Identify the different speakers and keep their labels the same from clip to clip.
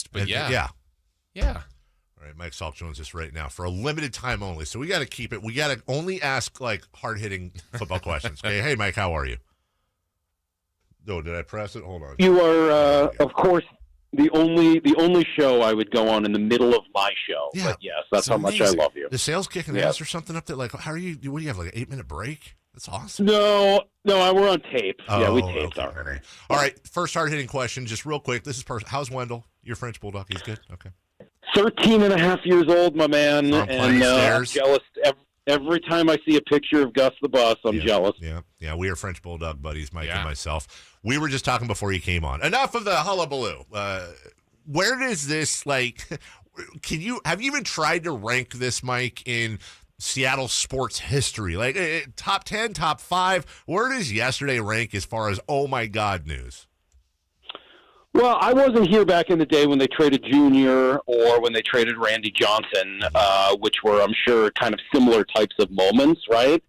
Speaker 1: But
Speaker 2: Yeah.
Speaker 1: All right, Mike Salk joins us right now for a limited time only. So we got to keep it. We got to only ask hard-hitting football questions. Okay, hey Mike, how are you? No, did I press it? Hold on.
Speaker 3: You are, of course, the only show I would go on in the middle of my show.
Speaker 1: Yeah,
Speaker 3: but yes, that's how much I love you.
Speaker 1: The sales kicking ass or something up there. How are you? What do you have? An 8-minute break? That's awesome.
Speaker 3: No, we're on tape.
Speaker 1: Oh,
Speaker 3: we taped
Speaker 1: okay.
Speaker 3: already.
Speaker 1: All right, first hard-hitting question, just real quick. This is how's Wendell, your French Bulldog? He's good? Okay.
Speaker 3: 13 and a half years old, my man, and I'm jealous. Every time I see a picture of Gus the Bus, I'm jealous.
Speaker 1: Yeah, we are French Bulldog buddies, Mike and myself. We were just talking before you came on. Enough of the hullabaloo. Where does this, have you even tried to rank this, Mike, in Seattle sports history? Top 10, top 5, where does yesterday rank as far as, oh my God, news?
Speaker 3: Well, I wasn't here back in the day when they traded Junior or when they traded Randy Johnson, which were, I'm sure, kind of similar types of moments, right?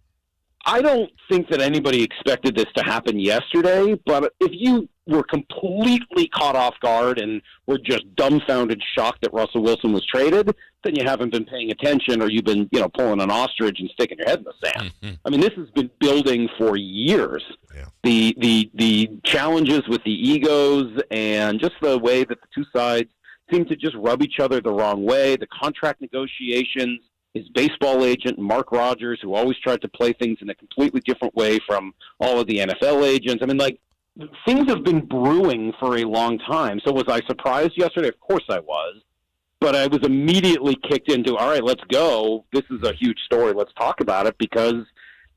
Speaker 3: I don't think that anybody expected this to happen yesterday, but if you were completely caught off guard and were just dumbfounded, shocked that Russell Wilson was traded, then you haven't been paying attention, or you've been, pulling an ostrich and sticking your head in the sand.
Speaker 1: Mm-hmm.
Speaker 3: I mean, this has been building for years.
Speaker 1: Yeah.
Speaker 3: The challenges with the egos and just the way that the two sides seem to just rub each other the wrong way, the contract negotiations, his baseball agent, Mark Rogers, who always tried to play things in a completely different way from all of the NFL agents. I mean, things have been brewing for a long time. So was I surprised yesterday? Of course I was. But I was immediately kicked into, all right, let's go. This is a huge story. Let's talk about it, because,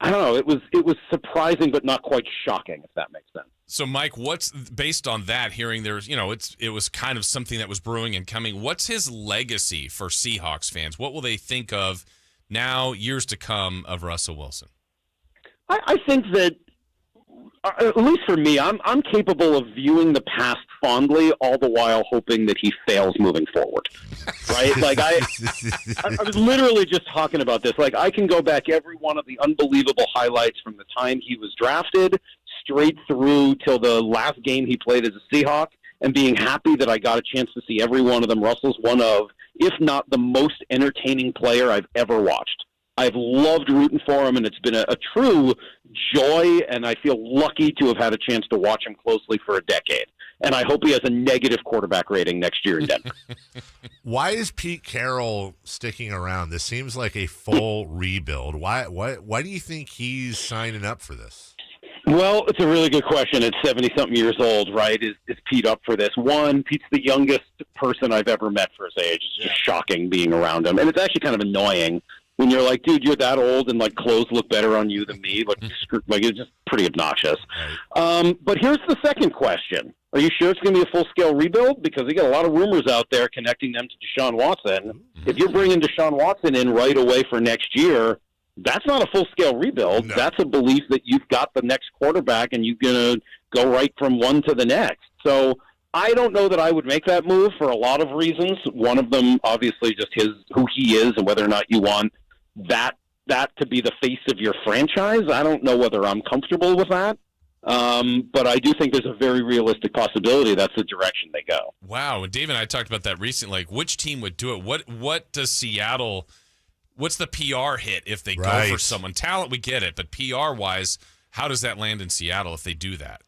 Speaker 3: I don't know, it was surprising but not quite shocking, if that makes sense.
Speaker 2: So, Mike, what's based on that, hearing there's, it was kind of something that was brewing and coming. What's his legacy for Seahawks fans? What will they think of now, years to come, of Russell Wilson?
Speaker 3: I think that, at least for me, I'm capable of viewing the past fondly, all the while hoping that he fails moving forward. Right? I was literally just talking about this. I can go back every one of the unbelievable highlights from the time he was drafted straight through till the last game he played as a Seahawk, and being happy that I got a chance to see every one of them. Russell's one of, if not the most entertaining player I've ever watched. I've loved rooting for him, and it's been a true joy, and I feel lucky to have had a chance to watch him closely for a decade. And I hope he has a negative quarterback rating next year in Denver.
Speaker 1: Why is Pete Carroll sticking around? This seems like a full rebuild. Why do you think he's signing up for this?
Speaker 3: Well, it's a really good question. At 70-something years old, right? Is Pete up for this? One, Pete's the youngest person I've ever met for his age. It's just shocking being around him. And it's actually kind of annoying when you're like, dude, you're that old, and clothes look better on you than me. It's just pretty obnoxious. Right. But here's the second question. Are you sure it's going to be a full-scale rebuild? Because we got a lot of rumors out there connecting them to Deshaun Watson. Mm-hmm. If you're bringing Deshaun Watson in right away for next year, that's not a full-scale rebuild. No. That's a belief that you've got the next quarterback and you're going to go right from one to the next. So I don't know that I would make that move for a lot of reasons. One of them, obviously, just who he is and whether or not you want that to be the face of your franchise. I don't know whether I'm comfortable with that. But I do think there's a very realistic possibility that's the direction they go.
Speaker 2: Wow. And Dave and I talked about that recently. Which team would do it? What does Seattle, what's the PR hit if they go for someone? Talent, we get it. But PR-wise, how does that land in Seattle if they do that?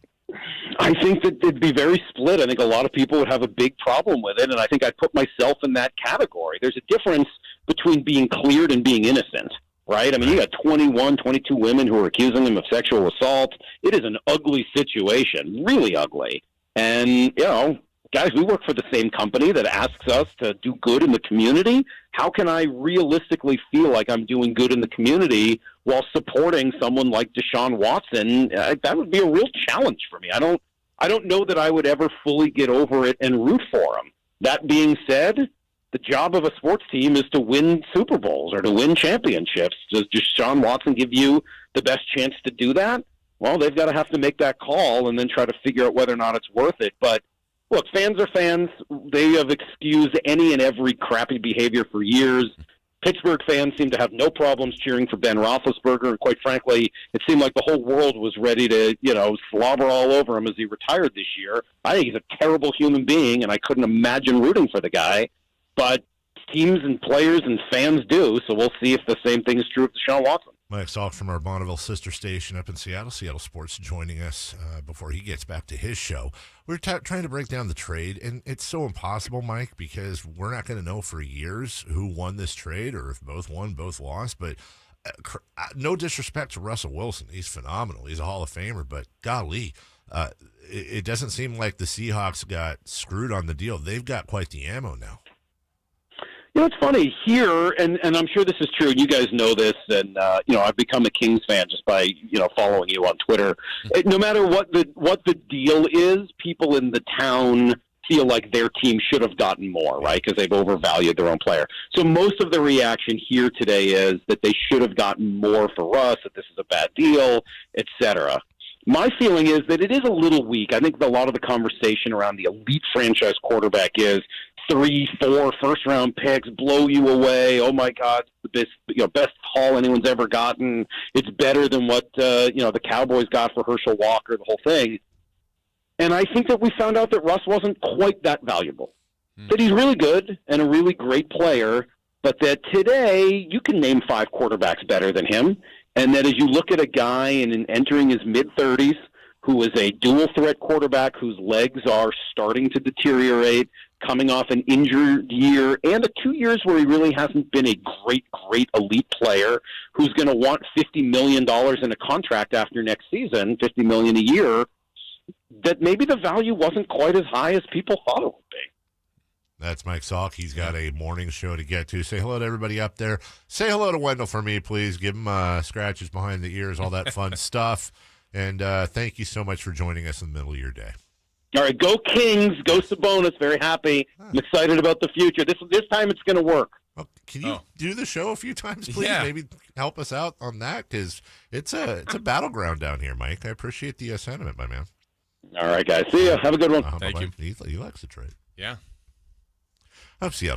Speaker 3: I think that it'd be very split. I think a lot of people would have a big problem with it, and I think I'd put myself in that category. There's a difference between being cleared and being innocent, right? I mean, you got 21, 22 women who are accusing him of sexual assault. It is an ugly situation, really ugly. And, guys, we work for the same company that asks us to do good in the community. How can I realistically feel like I'm doing good in the community while supporting someone like Deshaun Watson? That would be a real challenge for me. I don't know that I would ever fully get over it and root for him. That being said, the job of a sports team is to win Super Bowls or to win championships. Does Deshaun Watson give you the best chance to do that? Well, they've got to have to make that call and then try to figure out whether or not it's worth it. But look, fans are fans. They have excused any and every crappy behavior for years. Pittsburgh fans seem to have no problems cheering for Ben Roethlisberger, and quite frankly, it seemed like the whole world was ready to, slobber all over him as he retired this year. I think he's a terrible human being, and I couldn't imagine rooting for the guy. But teams and players and fans do, so we'll see if the same thing is true of Deshaun Watson.
Speaker 1: Mike Salk from our Bonneville sister station up in Seattle, Seattle Sports, joining us before he gets back to his show. We're trying to break down the trade, and it's so impossible, Mike, because we're not going to know for years who won this trade or if both won, both lost. But no disrespect to Russell Wilson. He's phenomenal. He's a Hall of Famer, but golly, it doesn't seem like the Seahawks got screwed on the deal. They've got quite the ammo now.
Speaker 3: It's funny here, and I'm sure this is true, and you guys know this, and, I've become a Kings fan just by, following you on Twitter. No matter what the deal is, people in the town feel like their team should have gotten more, right, because they've overvalued their own player. So most of the reaction here today is that they should have gotten more for us, that this is a bad deal, et cetera. My feeling is that it is a little weak. I think a lot of the conversation around the elite franchise quarterback is 3, 4 first-round picks blow you away. Oh my God, the best haul anyone's ever gotten. It's better than what the Cowboys got for Herschel Walker. The whole thing. And I think that we found out that Russ wasn't quite that valuable. That he's really good and a really great player, but that today you can name 5 quarterbacks better than him. And that as you look at a guy in entering his mid-30s who is a dual-threat quarterback whose legs are starting to deteriorate, coming off an injured year, and 2 years where he really hasn't been a great elite player, who's going to want $50 million in a contract after next season, $50 million a year, that maybe the value wasn't quite as high as people thought it would be.
Speaker 1: That's Mike Salk. He's got a morning show to get to. Say hello to everybody up there. Say hello to Wendell for me, please. Give him scratches behind the ears, all that fun stuff. And thank you so much for joining us in the middle of your day.
Speaker 3: All right, go Kings, go Sabonis. Very happy. I'm excited about the future. This time it's going to work.
Speaker 1: Well, can you do the show a few times, please?
Speaker 2: Yeah.
Speaker 1: Maybe help us out on that, because it's a battleground down here, Mike. I appreciate the sentiment, my man.
Speaker 3: All right, guys. See ya. Have a good one.
Speaker 2: Thank you.
Speaker 1: He likes the trade.
Speaker 2: Yeah.
Speaker 1: Of Seattle.